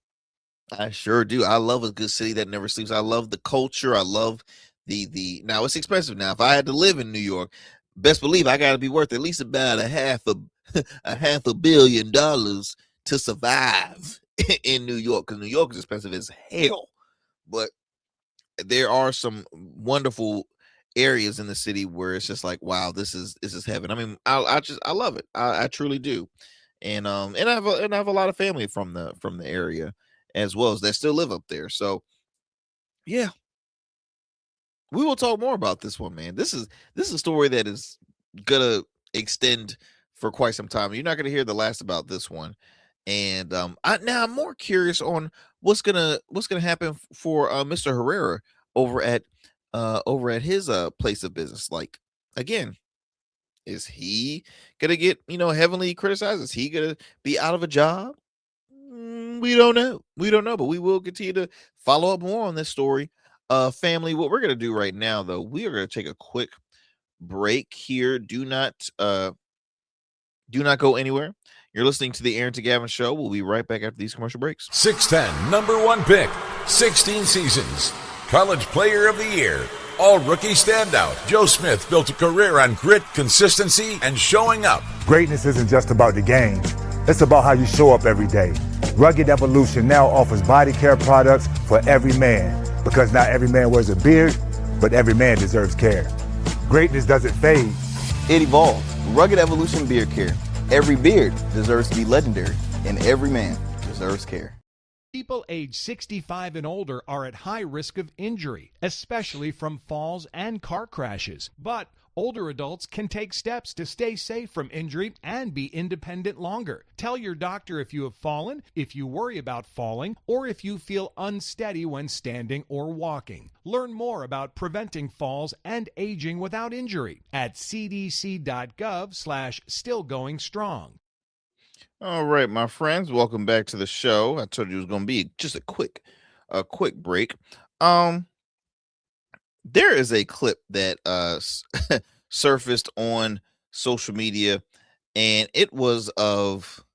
Speaker 2: I sure do. I love a good city that never sleeps. I love the culture. I love the now it's expensive now. If I had to live in New York, best believe I gotta be worth at least about a half $500 million to survive in New York, because New York is expensive as hell. But there are some wonderful areas in the city where it's just like, wow, this is heaven. I mean, I love it. I truly do. And I have a lot of family from the area as well, as that still live up there. So yeah, we will talk more about this one, man. This is a story that is gonna extend for quite some time. You're not gonna hear the last about this one. And I'm more curious on what's gonna happen for Mr. Herrera over at his place of business. Like, again, is he gonna get heavily criticized? Is he gonna be out of a job? We don't know. But we will continue to follow up more on this story. Family, what we're gonna do right now, though, we are gonna take a quick break here. Do not go anywhere. You're listening to the Arrington Gavin Show. We'll be right back after these commercial breaks.
Speaker 7: 6'10", number 1 pick, 16 seasons, College Player of the Year, all-rookie standout. Joe Smith built a career on grit, consistency, and showing up.
Speaker 11: Greatness isn't just about the game. It's about how you show up every day. Rugged Evolution now offers body care products for every man, because not every man wears a beard, but every man deserves care. Greatness doesn't fade.
Speaker 12: It evolves. Rugged Evolution Beard Care. Every beard deserves to be legendary, and every man deserves care.
Speaker 13: People age 65 and older are at high risk of injury, especially from falls and car crashes. But older adults can take steps to stay safe from injury and be independent longer. Tell your doctor if you have fallen, if you worry about falling, or if you feel unsteady when standing or walking. Learn more about preventing falls and aging without injury at cdc.gov/stillgoingstrong.
Speaker 2: All right, my friends, welcome back to the show. I told you it was going to be just a quick break. There is a clip that surfaced on social media, and it was of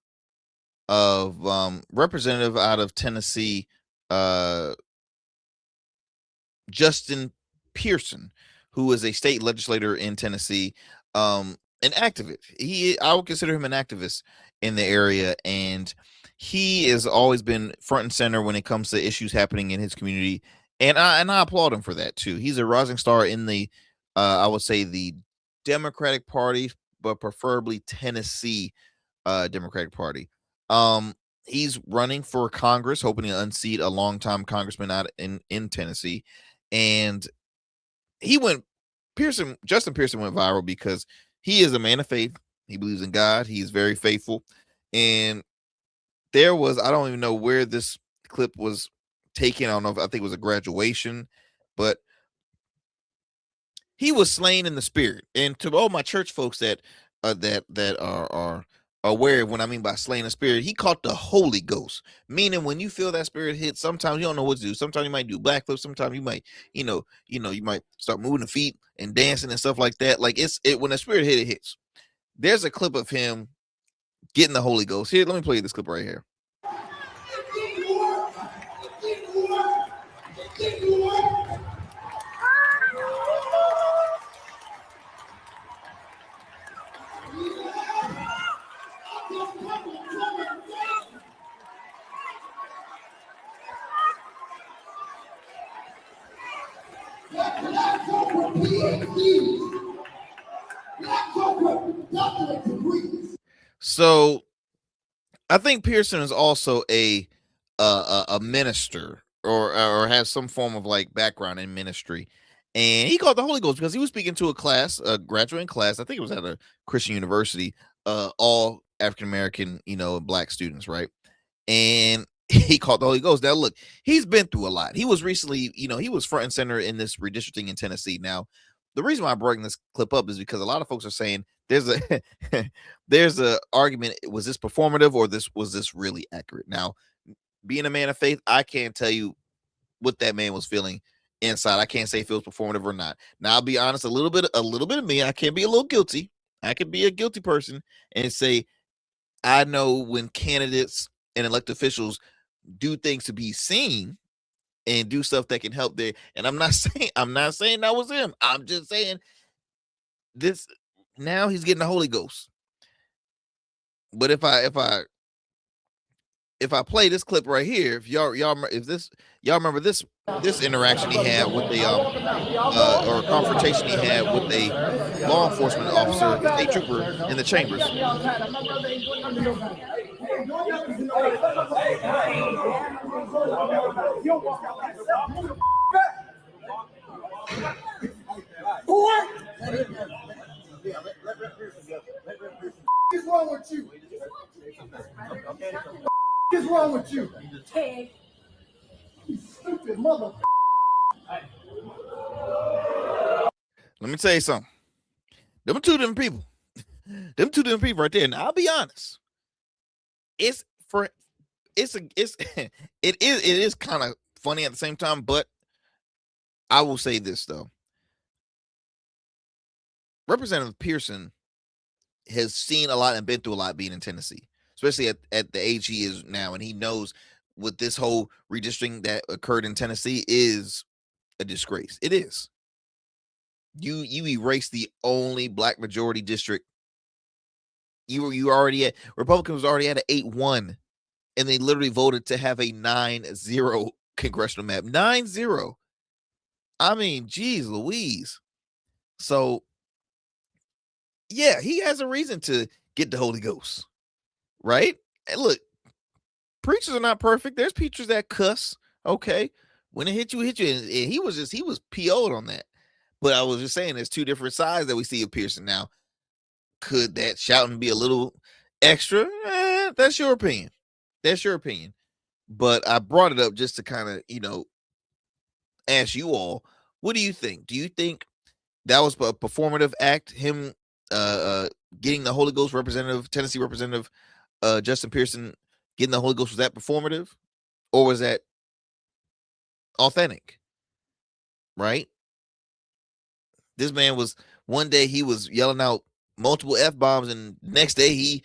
Speaker 2: representative out of Tennessee, Justin Pearson, who is a state legislator in Tennessee, an activist. I would consider him an activist in the area, and he has always been front and center when it comes to issues happening in his community. And I applaud him for that too. He's a rising star in the, I would say, the Democratic Party, but preferably Tennessee Democratic Party. He's running for Congress, hoping to unseat a longtime congressman out in Tennessee. And Justin Pearson went viral because he is a man of faith. He believes in God. He is very faithful. And there was, I don't even know where this clip was taken. I don't know if I think it was a graduation, but he was slain in the spirit. And to all my church folks that are aware of what I mean by slain in the spirit, he caught the Holy Ghost. Meaning when you feel that spirit hit, sometimes you don't know what to do. Sometimes you might do backflips. Sometimes you might, you might start moving the feet and dancing and stuff like that. Like when the spirit hit, it hits. There's a clip of him getting the Holy Ghost. Here, let me play this clip right here. So I think Pearson is also a minister or has some form of like background in ministry. And he caught the Holy Ghost because he was speaking to a graduating class. I think it was at a Christian university, all African-American, black students. Right. And he caught the Holy Ghost. Now, look, he's been through a lot. He was recently, he was front and center in this redistricting in Tennessee. Now, the reason why I bring this clip up is because a lot of folks are saying there's a argument. Was this performative or was this really accurate? Now, being a man of faith, I can't tell you what that man was feeling inside. I can't say if it was performative or not. Now I'll be honest, a little bit of me. I can be a little guilty. I could be a guilty person and say I know when candidates and elected officials do things to be seen and do stuff that can help there. And I'm not saying that was him. I'm just saying this. Now he's getting the Holy Ghost. But if I play this clip right here, if y'all remember this interaction he had with the or confrontation he had with a law enforcement officer, state trooper in the chambers.
Speaker 14: What's wrong with you? What's wrong with you? You stupid mother.
Speaker 2: Let me tell you something. Them two different people. Them two different people right there. Now I'll be honest. It is kind of funny at the same time, but I will say this though. Representative Pearson has seen a lot and been through a lot being in Tennessee, especially at the age he is now. And he knows with this whole redistricting that occurred in Tennessee is a disgrace. It is. You erase the only black majority district. You already at Republicans already had an 8-1, and they literally voted to have a 9-0 congressional map. 9-0. I mean, geez Louise. So yeah, he has a reason to get the Holy Ghost, right? And look, preachers are not perfect. There's preachers that cuss. Okay, when it hit you, and he was PO'd on that. But I was just saying, there's two different sides that we see of Pearson. Now, could that shouting be a little extra? That's your opinion. That's your opinion. But I brought it up just to kind of, ask you all, what do you think? Do you think that was a performative act? Him getting the Holy Ghost Tennessee Representative Justin Pearson getting the Holy Ghost, was that performative? Or was that authentic? Right? This man was, one day he was yelling out multiple F-bombs, and next day he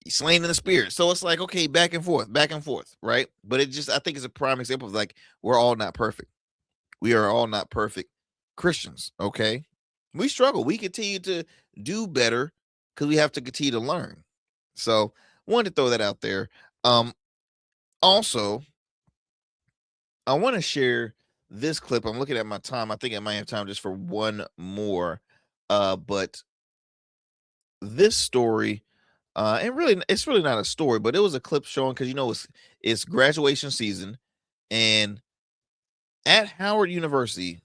Speaker 2: slain in the spirit. So it's like, okay, back and forth, right? But I think it's a prime example of like, we're all not perfect. We are all not perfect Christians, okay? We struggle. We continue to do better because we have to continue to learn. So wanted to throw that out there. Also, I want to share this clip. I'm looking at my time. I think I might have time just for one more. But this story, and really, it's really not a story, but it was a clip showing, because it's graduation season, and at Howard University,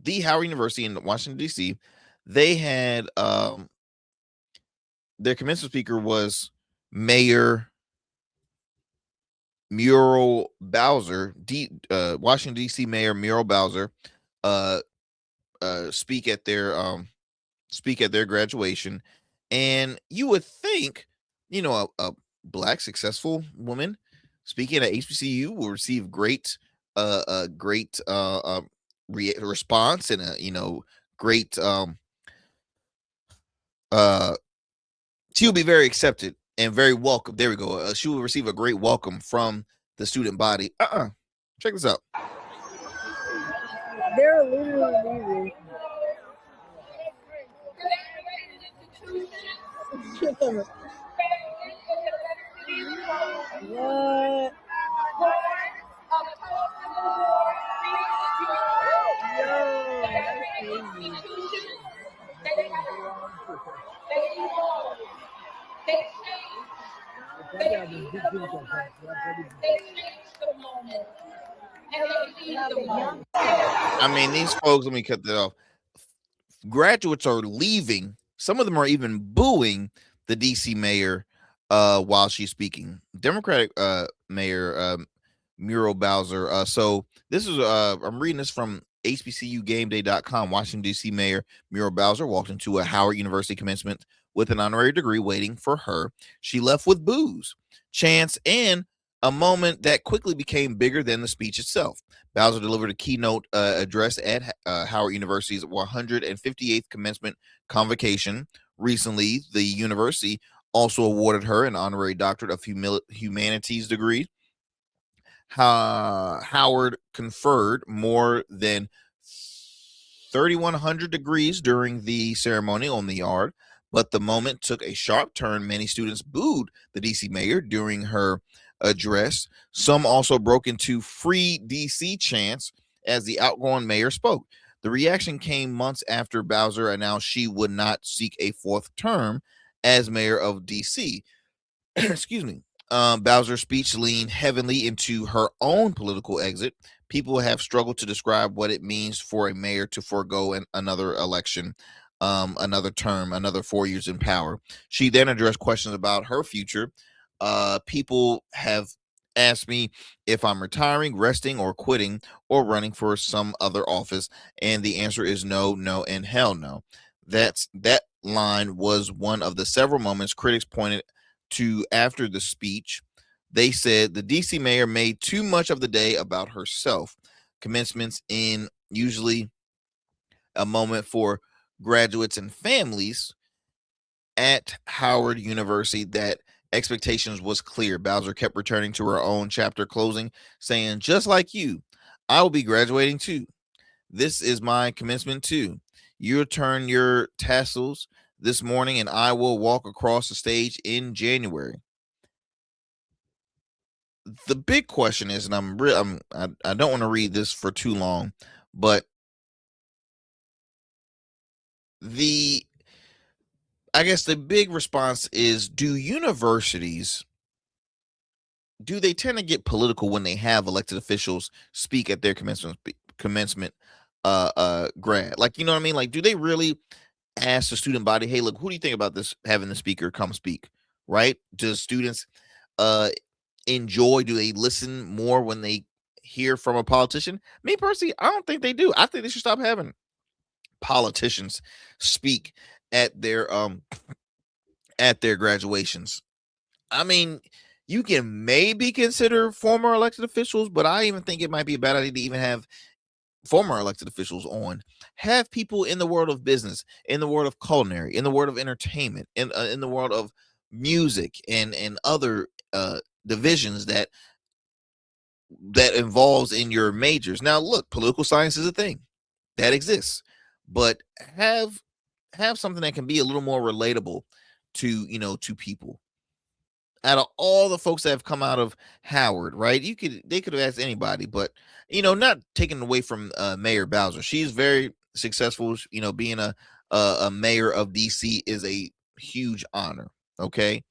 Speaker 2: the Howard University in Washington, D.C., they had their commencement speaker was Mayor Muriel Bowser, Washington, D.C. Mayor Muriel Bowser, speak at their graduation. And you would think, a black successful woman speaking at HBCU will receive great response and a great she will be very accepted and very welcome. There we go. She will receive a great welcome from the student body. Check this out.
Speaker 15: They're literally leaving. What?
Speaker 2: I mean, these folks, let me cut that off. Graduates are leaving. Some of them are even booing the DC mayor while she's speaking. Democratic mayor Muriel Bowser. So this is I'm reading this from HBCUGameDay.com. Washington DC Mayor Muriel Bowser walked into a Howard University commencement with an honorary degree waiting for her. She left with boos, chants, and a moment that quickly became bigger than the speech itself. Bowser delivered a keynote address at Howard University's 158th commencement convocation. Recently, the university also awarded her an honorary doctorate of humanities degree. Howard conferred more than 3,100 degrees during the ceremony on the yard, but the moment took a sharp turn. Many students booed the DC mayor during her address. Some also broke into "Free DC" chants as the outgoing mayor spoke. The reaction came months after Bowser announced she would not seek a fourth term as mayor of DC. Excuse me. Bowser's speech leaned heavily into her own political exit. People have struggled to describe what it means for a mayor to forego another election, another term, another 4 years in power. She then addressed questions about her future. People have asked me if I'm retiring, resting, or quitting, or running for some other office, and the answer is no, no, and hell no. That line was one of the several moments critics pointed to after the speech. They said the DC mayor made too much of the day about herself. Commencements in usually a moment for graduates and families at Howard University that expectations was clear. Bowser kept returning to her own chapter closing, saying, "Just like you, I will be graduating too. This is my commencement too. You'll turn your tassels this morning and I will walk across the stage in January." The big question is, and I don't want to read this for too long, but I guess the big response is, do universities, do they tend to get political when they have elected officials speak at their commencement grad? Like, you know what I mean? Like, do they really ask the student body, hey, look, who do you think about this, having the speaker come speak, right? Do students enjoy, do they listen more when they hear from a politician? Me personally, I don't think they do. I think they should stop having politicians speak at their graduations. I mean, you can maybe consider former elected officials, but I even think it might be a bad idea to even have former elected officials on. Have people in the world of business, in the world of culinary, in the world of entertainment, in the world of music and other divisions that involves in your majors. Now, look, political science is a thing that exists, but have something that can be a little more relatable to people. Out of all the folks that have come out of Howard, right? They could have asked anybody, but not taking away from Mayor Bowser. She's very successful. Being a mayor of DC is a huge honor. Okay,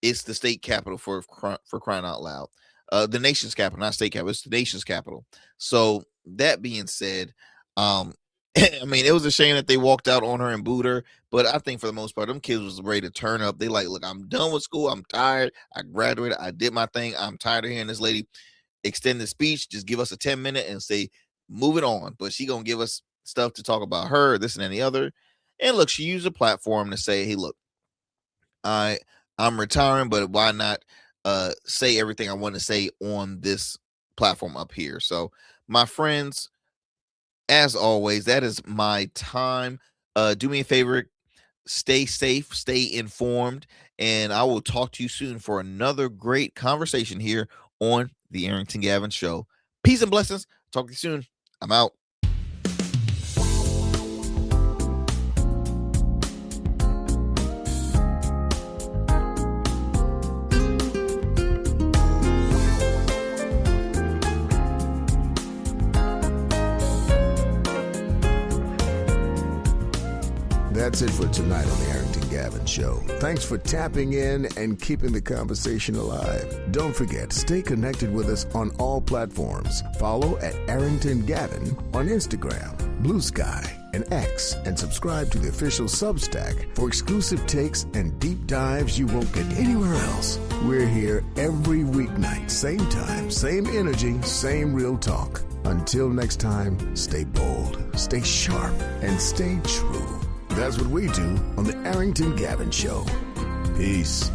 Speaker 2: it's the state capital for crying out loud. The nation's capital, not state capital. It's the nation's capital. So that being said, I mean, it was a shame that they walked out on her and booed her, but I think for the most part, them kids was ready to turn up. They like, look, I'm done with school. I'm tired. I graduated. I did my thing. I'm tired of hearing this lady extend the speech. Just give us a 10-minute and say, move it on. But she going to give us stuff to talk about her, this and any other. And look, she used a platform to say, hey, look, I'm retiring, but why not say everything I want to say on this platform up here? So my friends, as always, that is my time. Do me a favor, stay safe, stay informed, and I will talk to you soon for another great conversation here on the Arrington Gavin Show. Peace and blessings. Talk to you soon. I'm out.
Speaker 1: That's it for tonight on the Arrington Gavin Show. Thanks for tapping in and keeping the conversation alive. Don't forget, stay connected with us on all platforms. Follow at Arrington Gavin on Instagram, Blue Sky, and X, and subscribe to the official Substack for exclusive takes and deep dives you won't get anywhere else. We're here every weeknight, same time, same energy, same real talk. Until next time, stay bold, stay sharp, and stay true. That's what we do on the Arrington Gavin Show. Peace.